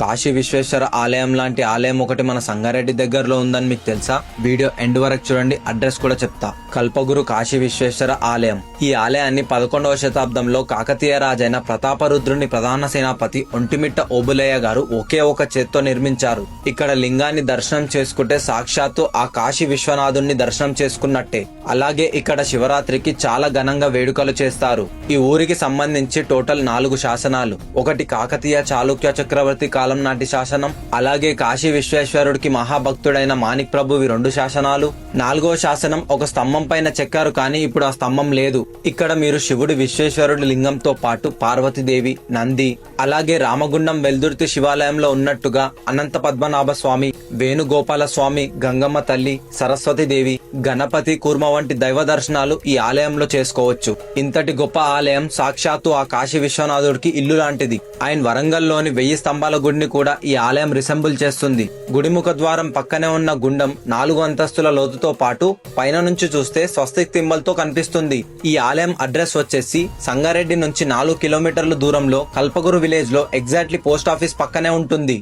కాశీ విశ్వేశ్వర ఆలయం లాంటి ఆలయం ఒకటి మన సంగారెడ్డి దగ్గరలో ఉందని మీకు తెలుసా? వీడియో ఎండ్ వరకు చూడండి, అడ్రస్ కూడా చెప్తా. కల్పగురు కాశీ విశ్వేశ్వర ఆలయం. ఈ ఆలయాన్ని 11వ శతాబ్దంలో కాకతీయ రాజైన ప్రతాపరుద్రుని ప్రధాన సేనాపతి ఒంటిమిట్ట ఓబులేయ గారు ఒకే ఒక చేత్తో నిర్మించారు. ఇక్కడ లింగాన్ని దర్శనం చేసుకుంటే సాక్షాత్తు ఆ కాశీ విశ్వనాథుణ్ణి దర్శనం చేసుకున్నట్టే. అలాగే ఇక్కడ శివరాత్రికి చాలా ఘనంగా వేడుకలు చేస్తారు. ఈ ఊరికి సంబంధించి టోటల్ 4 శాసనాలు. ఒకటి కాకతీయ చాళుక్య చక్రవర్తి కాలం నాటి శాసనం, అలాగే కాశీ విశ్వేశ్వరుడికి మహాభక్తుడైన మాణిక్ ప్రభువి 2 శాసనాలు. 4వ శాసనం ఒక స్తంభం పైన చెక్కారు, కానీ ఇప్పుడు ఆ స్తంభం లేదు. ఇక్కడ మీరు శివుడి విశ్వేశ్వరుడి లింగంతో పాటు పార్వతీదేవి, నంది, అలాగే రామగుండం వెల్దుర్తి శివాలయంలో ఉన్నట్టుగా అనంత పద్మనాభ స్వామి, వేణుగోపాల స్వామి, గంగమ్మ తల్లి, సరస్వతీదేవి, గణపతి, కూర్మ వంటి దైవ దర్శనాలు ఈ ఆలయంలో చేసుకోవచ్చు. ఇంతటి గొప్ప ఆలయం సాక్షాత్తు ఆ కాశీ విశ్వనాథుడికి ఇల్లు లాంటిది. ఆయన వరంగల్లోని 1000 స్తంభాల గుడిని కూడా ఈ ఆలయం రిసెంబుల్ చేస్తుంది. గుడి ముఖ ద్వారం పక్కనే ఉన్న గుండం 4 అంతస్తుల లోతుతో పాటు పైన నుంచి చూస్తే స్వస్తిక్ సింబల్తో కనిపిస్తుంది. ఈ ఆలయం అడ్రస్ వచ్చేసి సంగారెడ్డి నుంచి 4 కిలోమీటర్ల దూరంలో కల్పగురు విలేజ్ లో ఎగ్జాక్ట్లీ పోస్ట్ ఆఫీస్ పక్కనే ఉంటుంది.